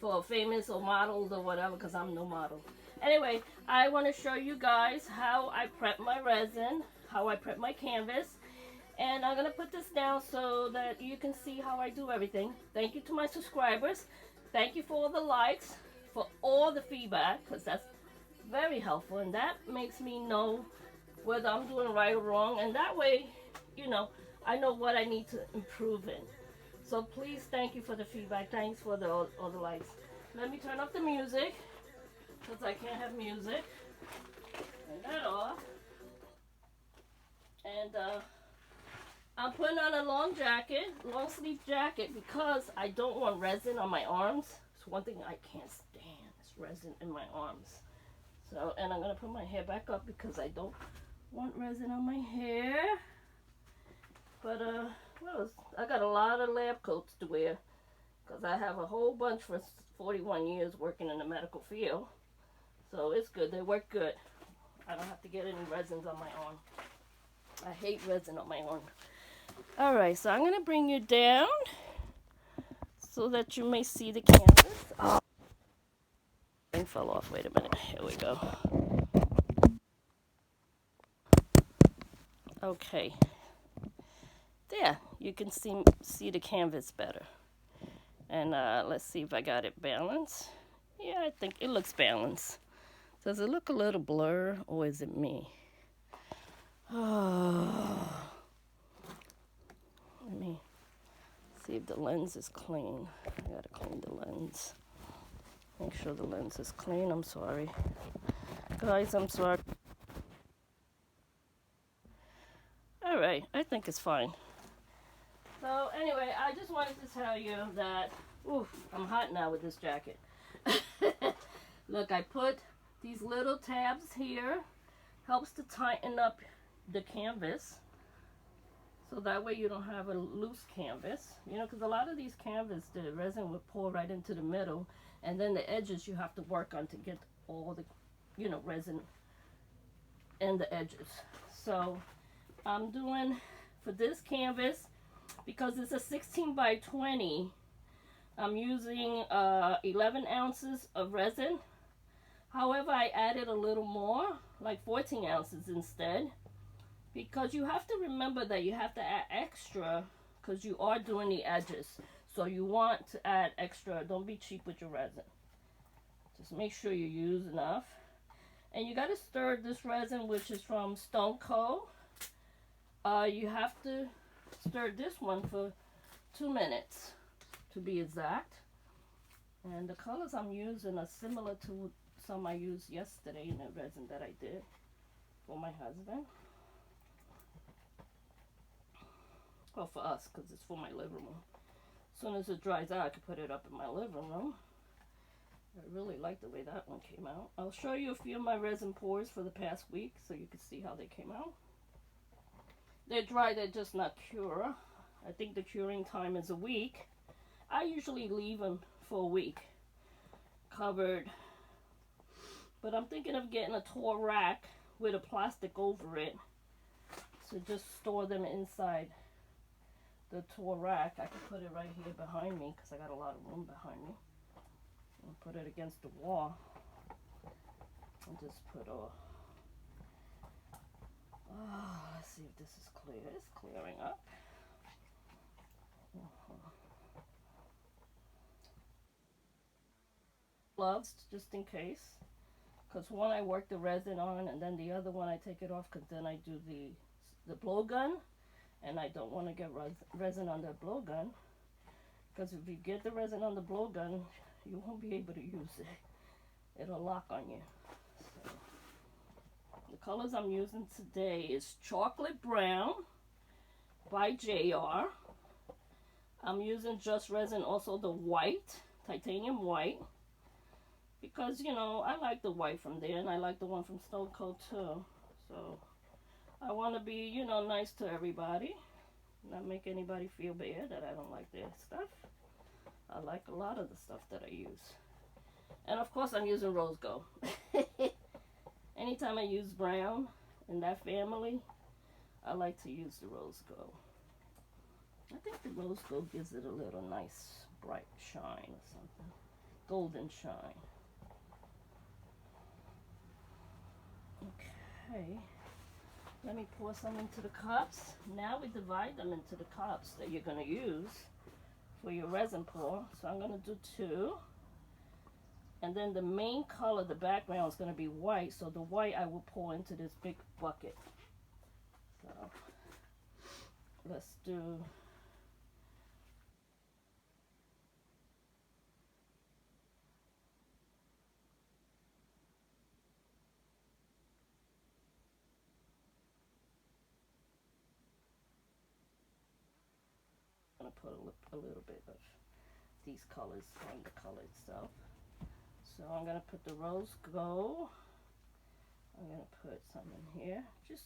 for famous or models or whatever, because I'm no model. Anyway, I want to show you guys how I prep my resin, how I prep my canvas. And I'm going to put this down so that you can see how I do everything. Thank you to my subscribers. Thank you for all the likes, for all the feedback, because that's very helpful. And that makes me know whether I'm doing right or wrong. And that way, you know, I know what I need to improve in. So please, thank you for the feedback. Thanks for all the likes. Let me turn off the music, because I can't have music. Turn that off. And I'm putting on a long sleeve jacket, because I don't want resin on my arms. It's one thing I can't stand, is resin in my arms. So, and I'm going to put my hair back up because I don't want resin on my hair. But, well, I got a lot of lab coats to wear, because I have a whole bunch for 41 years working in the medical field. So it's good. They work good. I don't have to get any resins on my arm. I hate resin on my arm. Alright, so I'm going to bring you down so that you may see the canvas. Oh, thing fell off. Wait a minute. Here we go. Okay. There, you can see the canvas better. And let's see if I got it balanced. Yeah, I think it looks balanced. Does it look a little blur, or is it me? Oh. Let me see if the lens is clean. I gotta clean the lens. Make sure the lens is clean. I'm sorry. Guys, I'm sorry. Alright, I think it's fine. So anyway, I just wanted to tell you that, oof, I'm hot now with this jacket. Look, I put these little tabs here. Helps to tighten up the canvas. So that way you don't have a loose canvas. You know, because a lot of these canvas, the resin would pour right into the middle. And then the edges you have to work on to get all the, you know, resin in the edges. So I'm doing, for this canvas, because it's a 16 by 20, I'm using 11 ounces of resin. However, I added a little more, like 14 ounces instead. Because you have to remember that you have to add extra, because you are doing the edges. So you want to add extra. Don't be cheap with your resin. Just make sure you use enough. And you got to stir this resin, which is from Stone Co. You have to stir this one for 2 minutes, to be exact. And the colors I'm using are similar to some I used yesterday in the resin that I did for my husband. Well, for us, because it's for my living room. As soon as it dries out, I can put it up in my living room. I really like the way that one came out. I'll show you a few of my resin pours for the past week so you can see how they came out. They're dry, they're just not cure. I think the curing time is a week. I usually leave them for a week covered. But I'm thinking of getting a tall rack with a plastic over it. So just store them inside the tall rack. I can put it right here behind me because I got a lot of room behind me. And put it against the wall. And just put let's see if this is clear. It's clearing up. Gloves, just in case. Because one I work the resin on, and then the other one I take it off because then I do the blowgun. And I don't want to get resin on the blowgun. Because if you get the resin on the blowgun, you won't be able to use it. It'll lock on you. So, the colors I'm using today is Chocolate Brown by JR. I'm using Just Resin, also the white, titanium white. Because, you know, I like the white from there, and I like the one from Stone Co too. So, I want to be, you know, nice to everybody. Not make anybody feel bad that I don't like their stuff. I like a lot of the stuff that I use. And of course I'm using Rose Gold. Anytime I use brown in that family, I like to use the Rose Gold. I think the Rose Gold gives it a little nice bright shine or something. golden shine. Okay, let me pour some into the cups. Now we divide them into the cups that you're going to use for your resin pour. So I'm going to do 2. And then the main color, the background, is going to be white. So the white I will pour into this big bucket. So let's do... I'm going to put a little bit of these colors on the color itself. So I'm going to put the rose gold. I'm going to put some in here. Just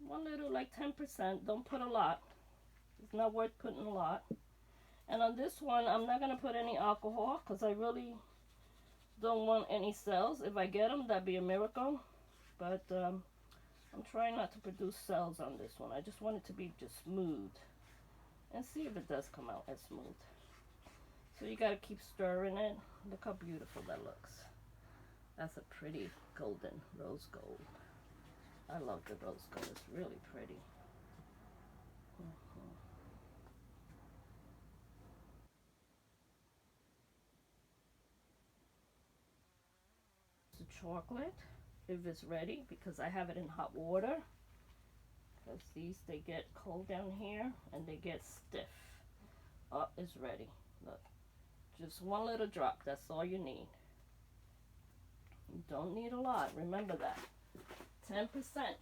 one little, like 10%. Don't put a lot. It's not worth putting a lot. And on this one, I'm not going to put any alcohol because I really don't want any cells. If I get them, that'd be a miracle. But I'm trying not to produce cells on this one. I just want it to be just smooth. And see if it does come out as smooth. So you got to keep stirring it. Look how beautiful that looks. That's a pretty golden rose gold. I love the rose gold. It's really pretty. The chocolate, if it's ready, because I have it in hot water. Because these, they get cold down here and they get stiff. Oh, it's ready. Look. Just one little drop. That's all you need. You don't need a lot. Remember that. 10%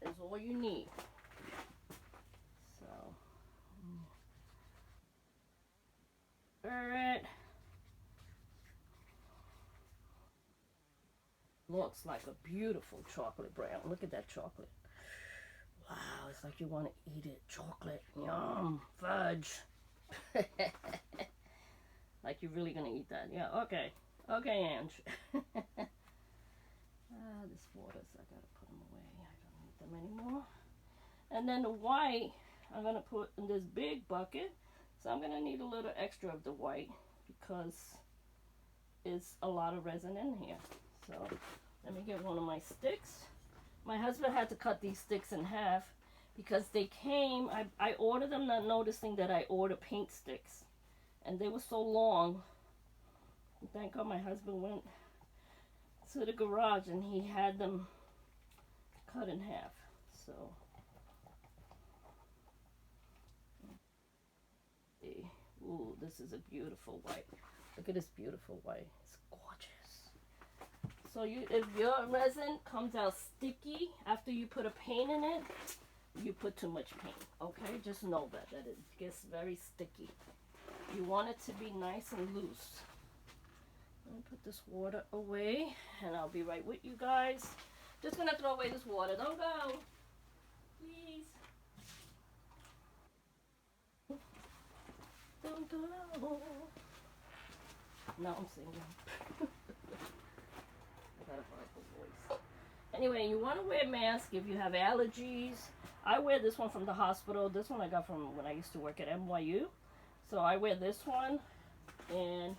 is all you need. So, alright. Looks like a beautiful chocolate brown. Look at that chocolate. Wow, it's like you want to eat it. Chocolate. Yum. Fudge. Like you're really gonna eat that. Yeah, okay. Okay, Ange. This waters, I gotta put them away. I don't need them anymore. And then the white, I'm gonna put in this big bucket. So I'm gonna need a little extra of the white because it's a lot of resin in here. So let me get one of my sticks. My husband had to cut these sticks in half because they came, I ordered them not noticing that I ordered paint sticks. And they were so long. Thank God my husband went to the garage and he had them cut in half. So, ooh, this is a beautiful white. Look at this beautiful white. It's gorgeous. So if your resin comes out sticky after you put a paint in it, you put too much paint. Okay, just know that it gets very sticky. You want it to be nice and loose. Let me put this water away and I'll be right with you guys. Just gonna throw away this water. Don't go. Please. Don't go. Now I'm singing. I got a horrible voice. Anyway, you want to wear a mask if you have allergies. I wear this one from the hospital. This one I got from when I used to work at NYU. So I wear this one, and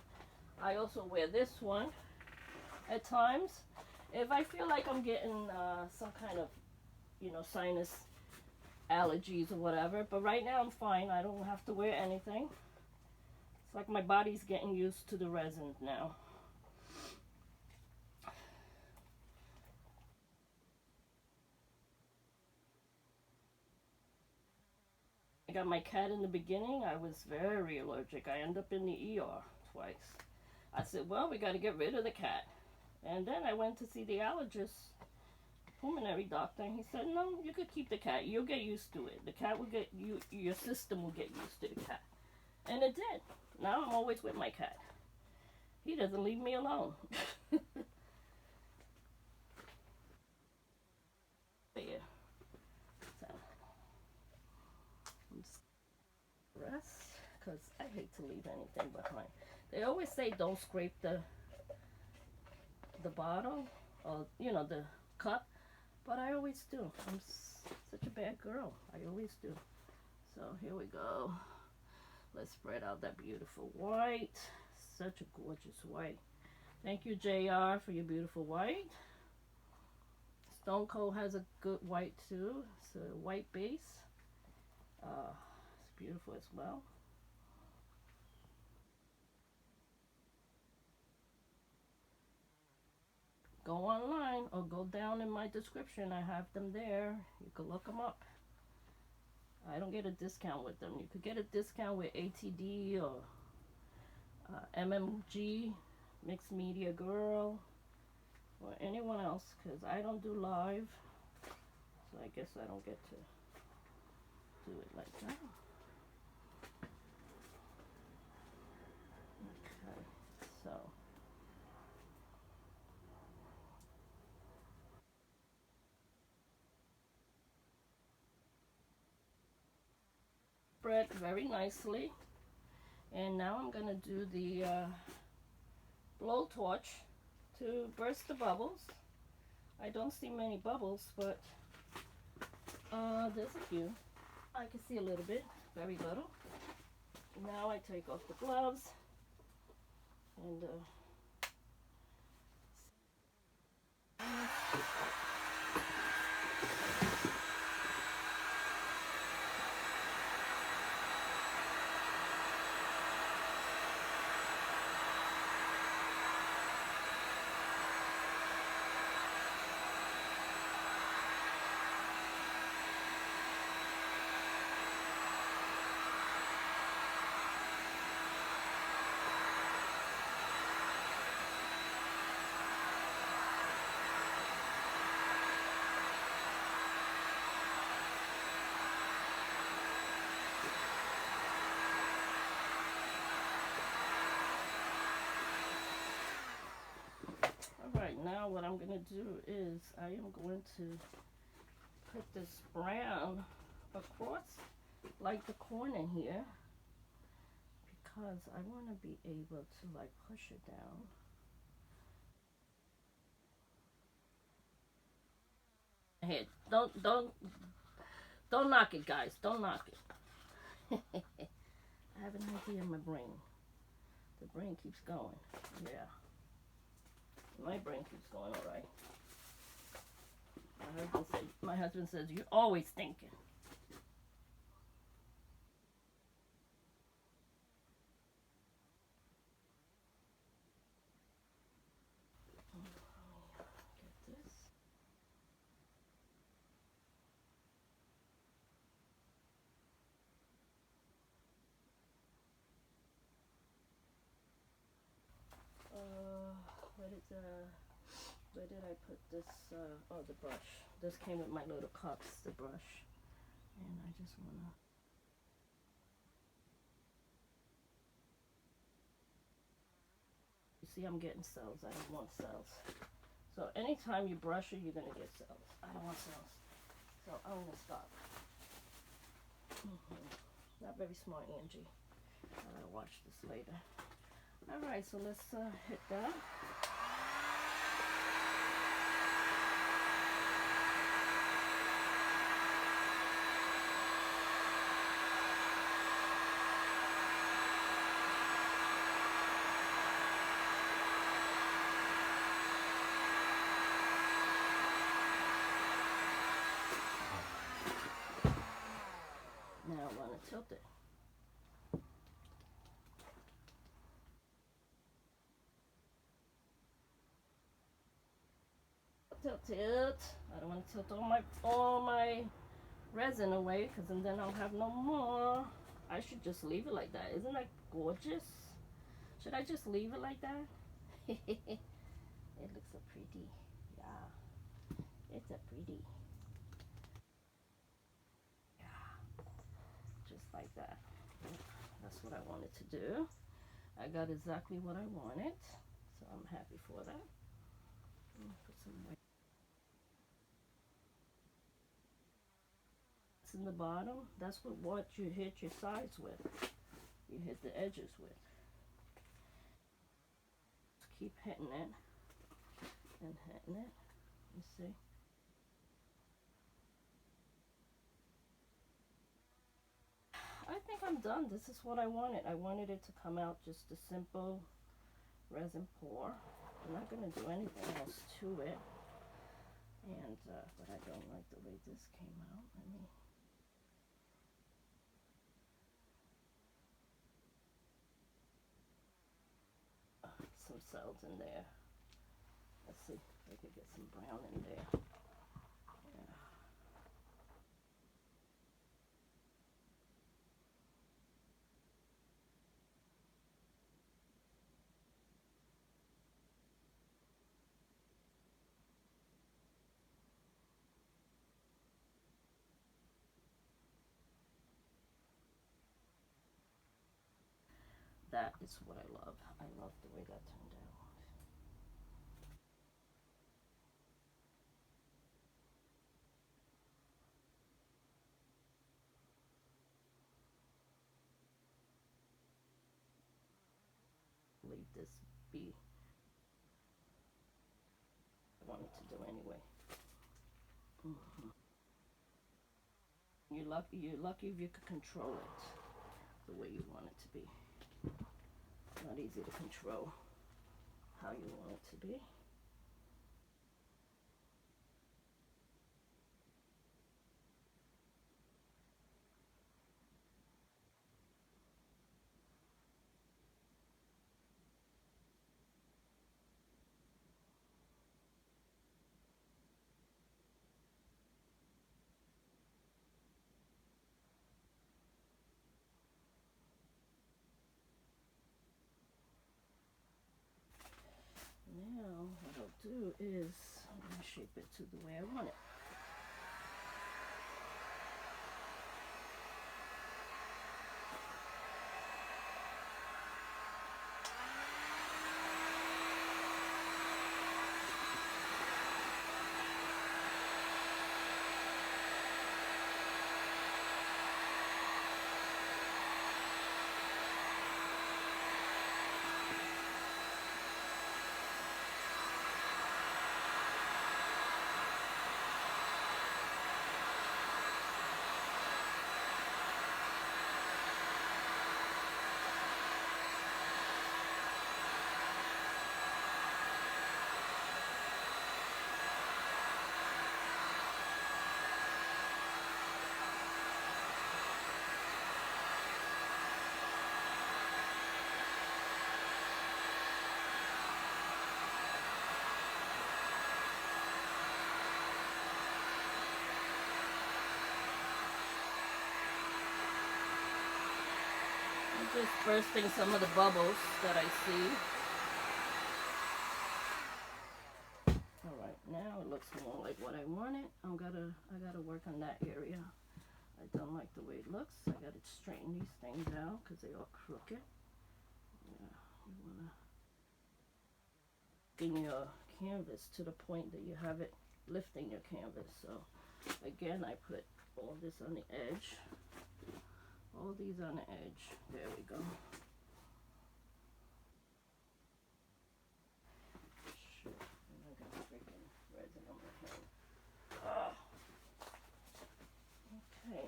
I also wear this one at times. If I feel like I'm getting some kind of, sinus allergies or whatever. But right now I'm fine. I don't have to wear anything. It's like my body's getting used to the resin now. I got my cat in the beginning. I was very allergic. I ended up in the ER twice. I said, well, we got to get rid of the cat. And then I went to see the allergist, pulmonary doctor, and he said, no, you could keep the cat. You'll get used to it. The cat will get you, your system will get used to the cat. And it did. Now I'm always with my cat. He doesn't leave me alone. Yeah. So, I'm just rest, because I hate to leave anything behind. They always say don't scrape the bottle or the cup, but I always do. I'm such a bad girl. I always do. So here we go. Let's spread out that beautiful white. such a gorgeous white. Thank you, JR, for your beautiful white. Stone Cold has a good white too. It's a white base. It's beautiful as well. Go online or go down in my description. I have them there. You can look them up. I don't get a discount with them. You could get a discount with ATD or MMG, Mixed Media Girl, or anyone else, because I don't do live. So I guess I don't get to do it like that. Okay, so. Spread very nicely. And now I'm going to do the blowtorch to burst the bubbles. I don't see many bubbles, but there's a few. I can see a little bit, very little. Now I take off the gloves and now what I'm going to do is I am going to put this brown across like the corner here, because I want to be able to like push it down. Hey, don't knock it, guys. Don't knock it. I have an idea in my brain. The brain keeps going. Yeah. My brain keeps going, all right. My husband says, you're always thinking. Get this. Where did I put this? Oh, the brush. This came with my little cups, the brush. And I just want to... You see, I'm getting cells. I don't want cells. So anytime you brush it, you're going to get cells. I don't want cells. So I'm going to stop. Not very smart, Angie. I'm going to watch this later. Alright, so let's hit that. Now I want to tilt it. Tilt. I don't want to tilt all my resin away, because then I'll have no more. I should just leave it like that. Isn't that gorgeous? Should I just leave it like that? It looks so pretty. Yeah, it's a pretty. Yeah, just like that. That's what I wanted to do. I got exactly what I wanted, so I'm happy for that. Put some white in the bottom. That's what you hit your sides with. You hit the edges with. Just keep hitting it and hitting it. You see? I think I'm done. This is what I wanted. I wanted it to come out just a simple resin pour. I'm not going to do anything else to it. And, but I don't like the way this came out. Let me... some cells in there. Let's see if I can get some brown in there. Yeah. That is what I love. I love the way that turned out. Leave this be. I wanted to do anyway. You're lucky if you could control it the way you want it to be. Not easy to control how you want it to be. Now what I'll do is I'm going to shape it to the way I want it. Just bursting some of the bubbles that I see. Alright, now it looks more like what I wanted. I gotta work on that area. I don't like the way it looks. I gotta straighten these things out because they are crooked. Yeah, you wanna in your canvas to the point that you have it lifting your canvas. So again, I put all this on the edge. All these on the edge. There we go. Shit, I got freaking resin on my hand. Ah. Okay.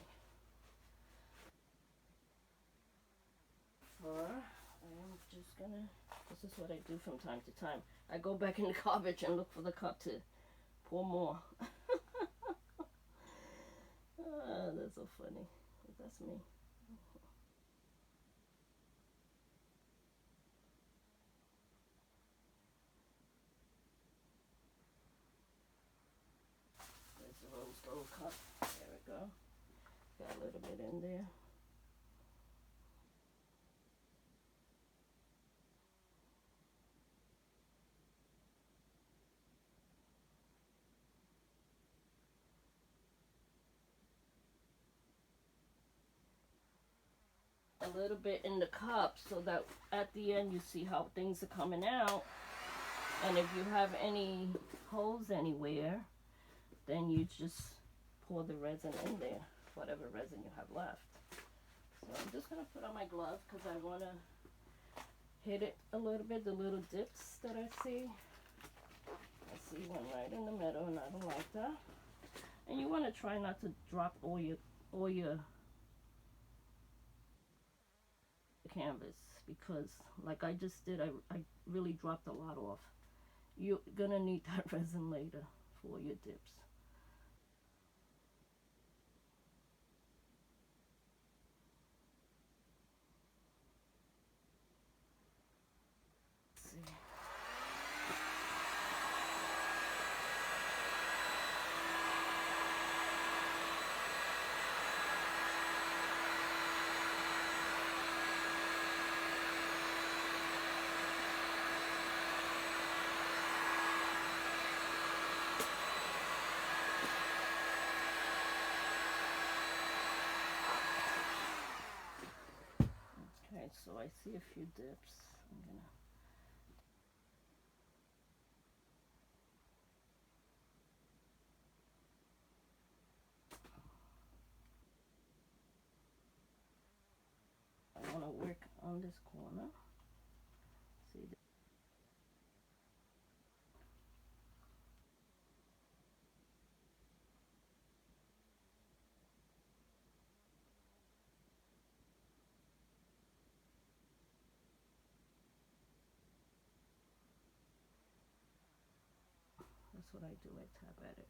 I'm just gonna, this is what I do from time to time. I go back in the garbage and look for the cup to pour more. That's so funny. That's me. There's the rose gold cup. There we go. Got a little bit in there. A little bit in the cup so that at the end you see how things are coming out. And if you have any holes anywhere, then you just pour the resin in there, whatever resin you have left. So I'm just going to put on my glove because I want to hit it a little bit, the little dips that I see. I see one right in the middle and I don't like that. And you want to try not to drop all your canvas. because like I just did, I really dropped a lot off. You're gonna need that resin later for your dips. Let's see. Okay, so I see a few dips. I want to work on this corner. See, that's what I do. I tap at it.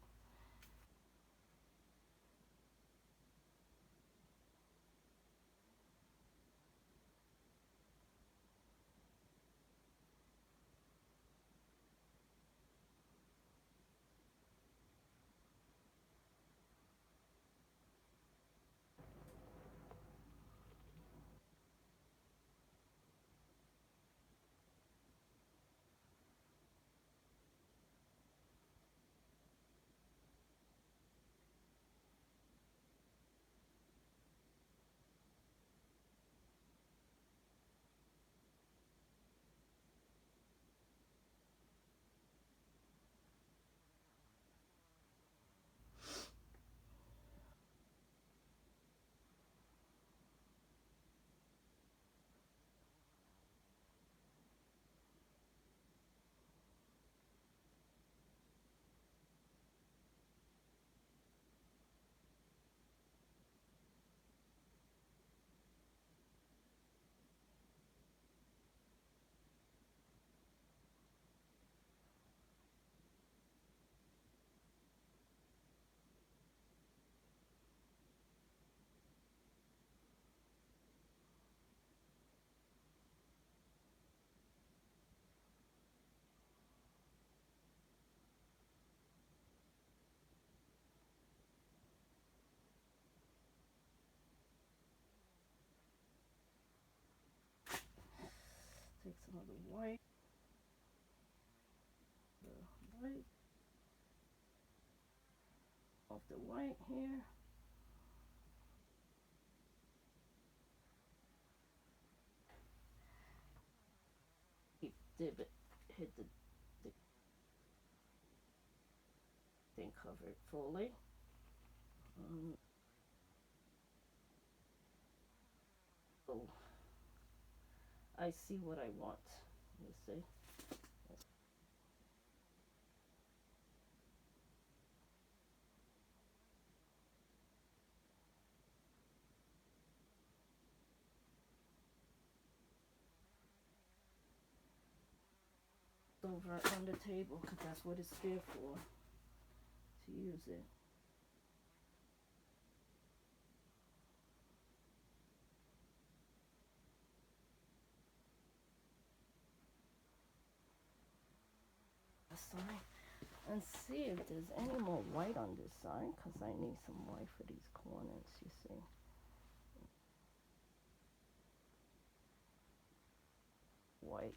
Take some of the white, off the white here. Dip it, hit the thing, cover it fully. Oh, I see what I want. You see? Over on the table because that's what it's there for, to use it. Side and see if there's any more white on this side because I need some white for these corners, you see. White.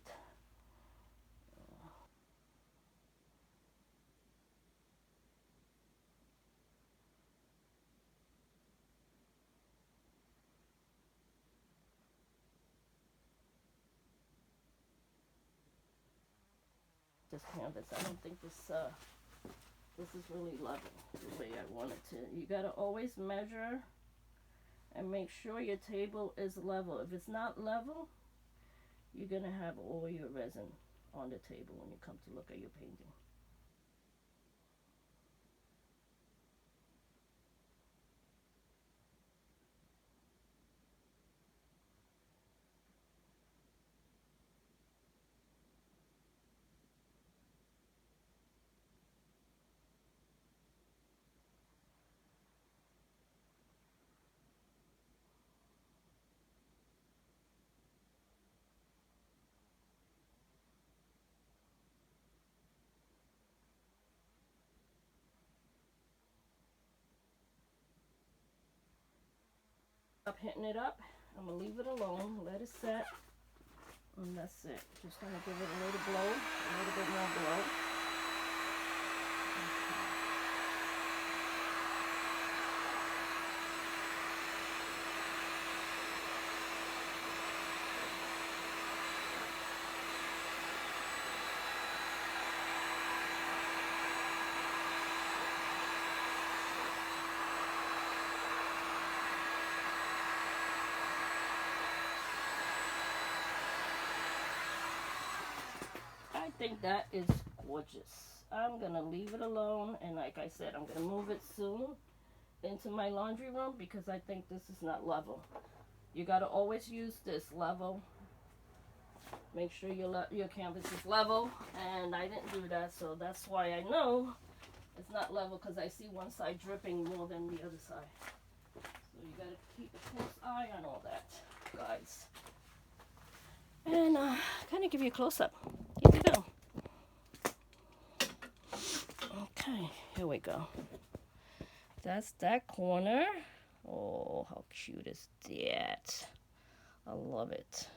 This canvas, I don't think this is really level the way I want it to. You gotta always measure and make sure your table is level. If it's not level, you're gonna have all your resin on the table when you come to look at your painting. Stop hitting it up. I'm gonna leave it alone, let it set, and that's it. Just gonna give it a little blow, a little bit more blow. I think that is gorgeous. I'm gonna leave it alone, and like I said, I'm gonna move it soon into my laundry room because I think this is not level. You gotta always use this level. Make sure your canvas is level, and I didn't do that, so that's why I know it's not level, because I see one side dripping more than the other side. So you gotta keep a close eye on all that, guys. And kind of give you a close-up. Here we go. Okay, here we go. That's that corner. Oh, how cute is that? I love it.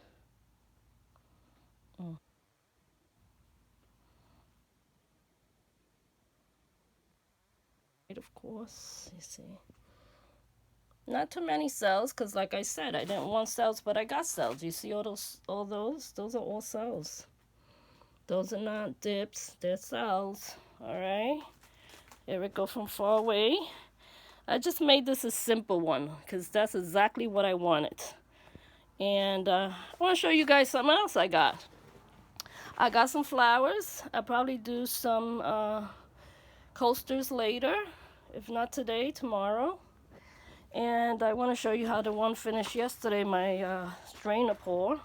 Of course, you see. Not too many cells, because like I said, I didn't want cells, but I got cells. You see all those? Those are all cells. Those are not dips, they're cells. All right. Here we go from far away. I just made this a simple one, because that's exactly what I wanted. And I want to show you guys something else I got. I got some flowers. I'll probably do some coasters later. If not today, tomorrow. And I want to show you how the one finished yesterday, my strainer pour.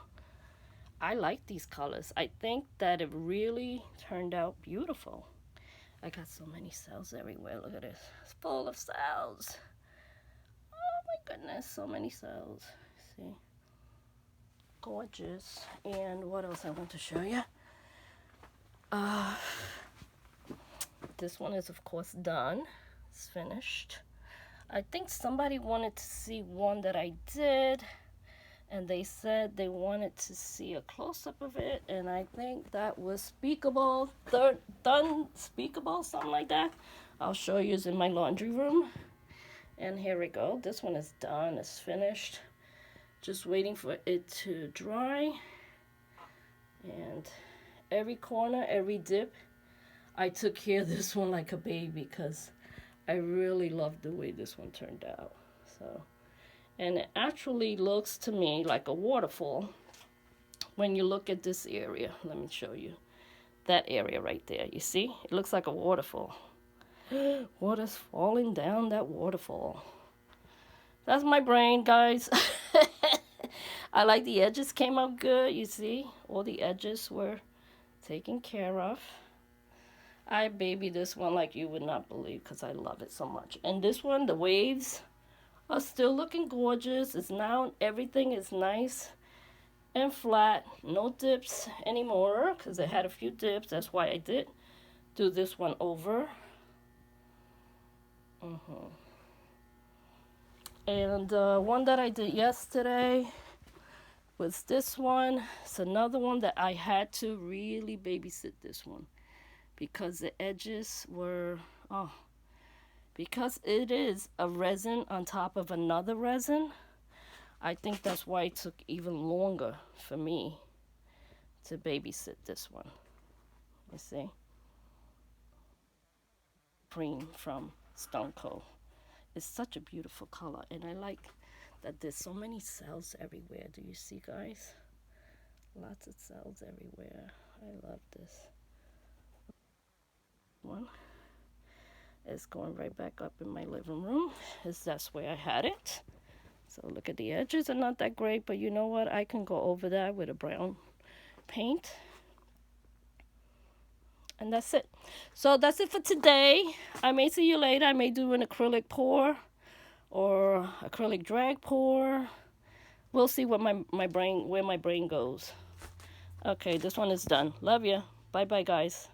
I like these colors. I think that it really turned out beautiful. I got so many cells everywhere. Look at this. It's full of cells. Oh my goodness, so many cells. See? Gorgeous. And what else I want to show you? This one is of course done. It's finished. I think somebody wanted to see one that I did, and they said they wanted to see a close-up of it, and I think that was Speakable, done Speakable, something like that. I'll show you. It's in my laundry room. And here we go. This one is done. It's finished. Just waiting for it to dry. And every corner, every dip, I took care of this one like a baby, because I really love the way this one turned out. So, and it actually looks to me like a waterfall when you look at this area. Let me show you that area right there. You see, it looks like a waterfall. Water's falling down that waterfall. That's my brain, guys. I like the edges came out good. You see, all the edges were taken care of. I baby this one like you would not believe, because I love it so much. And this one, the waves are still looking gorgeous. It's now, everything is nice and flat. No dips anymore, because it had a few dips. That's why I did do this one over. And one that I did yesterday was this one. It's another one that I had to really babysit this one, because the edges were, because it is a resin on top of another resin. I think that's why it took even longer for me to babysit this one. You see? Cream from Stone Co. It's such a beautiful color, and I like that there's so many cells everywhere. Do you see, guys? Lots of cells everywhere. I love this one. It's going right back up in my living room, as that's where I had it. So look at the edges are not that great, but you know what? I can go over that with a brown paint. And that's it. So that's it for today. I may see you later. I may do an acrylic pour or acrylic drag pour. We'll see what where my brain goes. Okay, this one is done. Love you. Bye bye, guys.